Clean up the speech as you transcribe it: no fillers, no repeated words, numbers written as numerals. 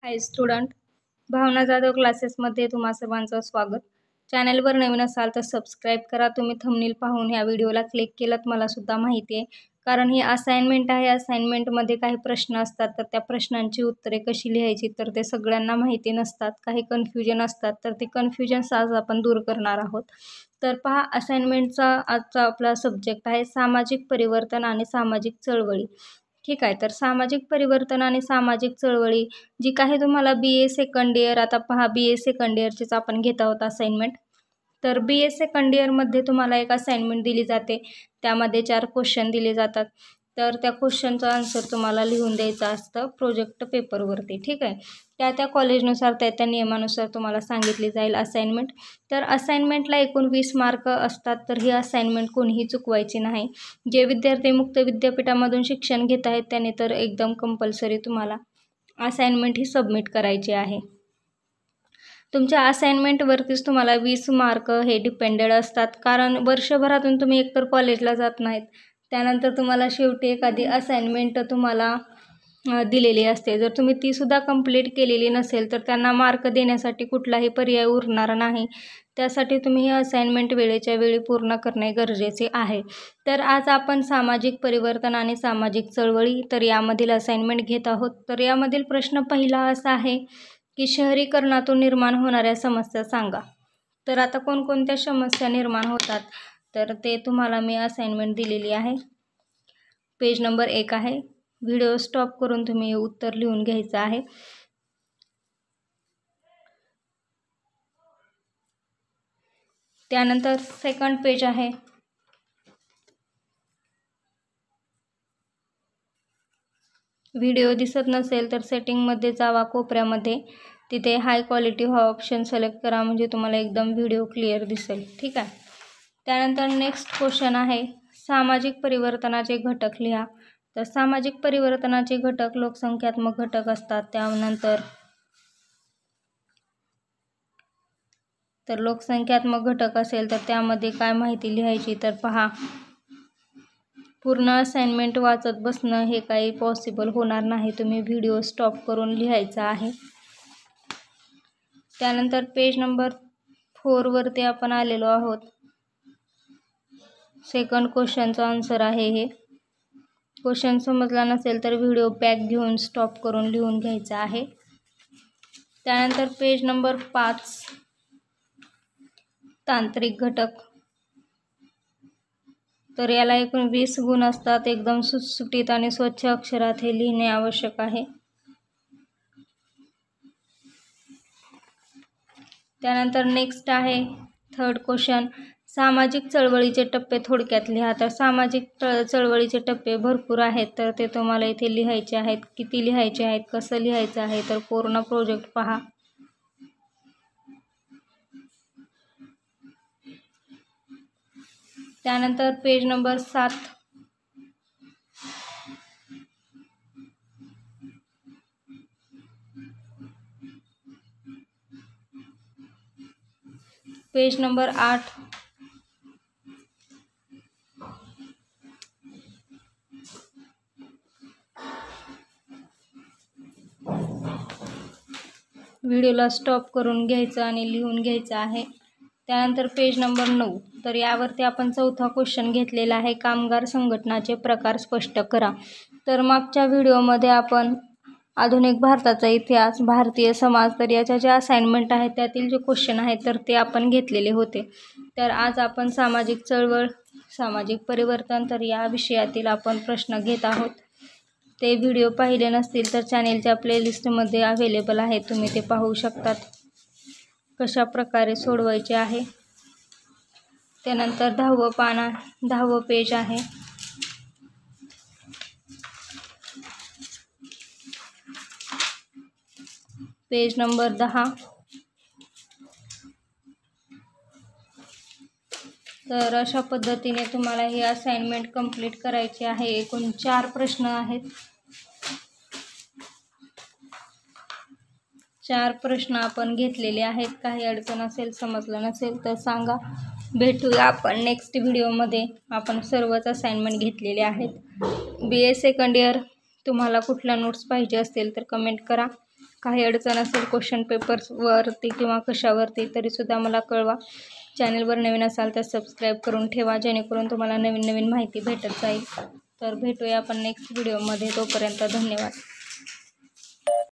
हाय student, भावना जाधव क्लासेसमध्ये तुम्हा सर्वांचं स्वागत। चॅनलवर नवीन असाल तर सबस्क्राईब करा। तुम्ही थंबनेल पाहून ह्या व्हिडिओला क्लिक केलात मला सुद्धा माहिती आहे, कारण ही असाइनमेंट आहे। असाइनमेंटमध्ये काही प्रश्न असतात, तर त्या प्रश्नांची उत्तरे कशी लिहायची तर ते सगळ्यांना माहिती नसतात, काही कन्फ्युजन असतात, तर ते कन्फ्युजन्स आज आपण दूर करणार आहोत। तर पहा, असाइनमेंटचा आजचा आपला सब्जेक्ट आहे सामाजिक परिवर्तन आणि सामाजिक चळवळी। ठीक आहे, तर सामाजिक परिवर्तन आणि सामाजिक चळवळी जी काही तुम्हाला BA सेकंड इयर, आता पहा BA सेकंड इयरचीच आपण घेत आहोत असाइनमेंट। तर BA सेकंड इयरमध्ये तुम्हाला एक असाइनमेंट दिली जाते, त्यामध्ये 4 क्वेश्चन दिले जातात। तर त्या क्वेश्चनचं आन्सर तुम्हाला लिहून द्यायचं असतं प्रोजेक्ट पेपरवरती। ठीक आहे, त्या कॉलेजनुसार त्या नियमानुसार तुम्हाला सांगितली जाईल असाइनमेंट। तर असाइनमेंटला एकूण 20 मार्क असतात, तर ही असाइनमेंट कोणीही चुकवायची नाही। जे विद्यार्थी मुक्त विद्यापीठामधून शिक्षण घेत आहेत त्याने तर एकदम कंपल्सरी तुम्हाला असाइनमेंट ही सबमिट करायची आहे। तुमच्या असाइनमेंटवरतीच तुम्हाला 20 मार्क हे डिपेंडेड असतात, कारण वर्षभरातून तुम्ही एकतर कॉलेजला जात नाहीत, त्यानंतर तुम्हाला शेवटी एखादी असाइनमेंट तुम्हाला दिलेली असते। जर तुम्ही ती सुद्धा कंप्लीट केलेली नसेल तर त्यांना मार्क देण्यासाठी कुठलाही पर्याय उरणार नाही। त्यासाठी तुम्ही ही असाइनमेंट वेळेच्या वेळी पूर्ण करणे गरजेचे आहे। तर आज आपण सामाजिक परिवर्तन आणि सामाजिक चळवळी तर यामधील असाइनमेंट घेत आहोत। तर यामधील प्रश्न पहिला असा आहे की शहरीकरणातून निर्माण होणाऱ्या समस्या सांगा। तर आता कोणकोणत्या समस्या निर्माण होतात तर ते तुम्हाला मी असाइनमेंट दिलेली आहे। पेज नंबर 1 आहे। व्हिडिओ स्टॉप करून तुम्ही उत्तर लिहून घ्यायचं आहे। त्यानंतर सेकंड पेज आहे। व्हिडिओ दिसत नसेल तर सेटिंगमध्ये जावा, कोपऱ्यामध्ये तिथे हाय क्वालिटी हा ऑप्शन सिलेक्ट करा, म्हणजे तुम्हाला एकदम व्हिडिओ क्लिअर दिसेल। ठीक आहे, त्यानंतर नेक्स्ट क्वेश्चन आहे सामाजिक परिवर्तनाचे घटक लिहा। तर सामाजिक परिवर्तनाचे घटक लोकसंख्यात्मक घटक असतात। त्यानंतर लोकसंख्यात्मक घटक असेल तर त्यामध्ये काय माहिती लिहायची तर पहा, पूर्ण असाइनमेंट वाचत बसणं हे काही पॉसिबल होणार नाही, तुम्ही व्हिडिओ स्टॉप करून लिहायचा आहे। त्यानंतर पेज नंबर 4 वरती आपण आलेलो आहोत। सेकंड क्वेश्चनचा आन्सर आहे हे। क्वेश्चन समजला नसेल तर व्हिडिओ बॅक घेऊन स्टॉप करून लिहून घ्यायचा आहे। त्यानंतर पेज नंबर 5 तांत्रिक घटक। तर याला एकूण 20 गुण असतात। एकदम सुटसुटीत आणि स्वच्छ अक्षरात हे लिहिणे आवश्यक आहे। त्यानंतर नेक्स्ट आहे थर्ड क्वेश्चन सामाजिक चळवळीचे टप्पे थोडक्यात लिहा। तर सामाजिक चळवळीचे टप्पे भरपूर आहेत, तर ते तुम्हाला इथे लिहायचे आहेत। किती लिहायचे आहेत, कसं लिहायचं आहे तर पूर्ण प्रोजेक्ट पहा। त्यानंतर पेज नंबर 7 पेज नंबर 8 व्हिडिओला स्टॉप करून घ्यायचं आणि लिहून घ्यायचं आहे। त्यानंतर पेज नंबर 9 तर यावरती आपण चौथा क्वेश्चन घेतलेला आहे कामगार संघटनाचे प्रकार स्पष्ट करा। तर मागच्या व्हिडिओमध्ये आपण आधुनिक भारताचा इतिहास, भारतीय समाज तर याच्या ज्या असाइनमेंट आहेत त्यातील जे क्वेश्चन आहेत तर ते आपण घेतलेले होते। तर आज आपण सामाजिक चळवळ, सामाजिक परिवर्तन तर या विषयातील आपण प्रश्न घेत आहोत। ते व्हिडिओ पाहिले नसतील तर चॅनेलच्या प्लेलिस्टमध्ये अवेलेबल आहे, तुम्ही ते पाहू शकतात कशा प्रकारे सोडवायचे आहे। त्यानंतर 10वं पेज आहे। पेज नंबर 10 तर अशा पद्धतीने तुम्हाला ही असाइनमेंट कंप्लीट करायची आहे। एकूण 4 प्रश्न आहेत। 4 प्रश्न आपण घेतलेले आहेत। काही अडचण असेल, समजलं नसेल तर सांगा, भेटूया आपण नेक्स्ट व्हिडिओमध्ये। आपण सर्वच असाइनमेंट घेतलेले आहेत। BA सेकंड इयर तुम्हाला कुठल्या नोट्स पाहिजे असतील तर कमेंट करा। काही अडचण असेल क्वेश्चन पेपर्सवरती किंवा कशावरती तरीसुद्धा मला कळवा. चॅनलवर नवीन असाल तर सबस्क्राईब करून ठेवा, जेणेकरून तुम्हाला नवीन नवीन माहिती भेटत जाईल. तर भेटूया आपण नेक्स्ट व्हिडिओमध्ये. तोपर्यंत धन्यवाद.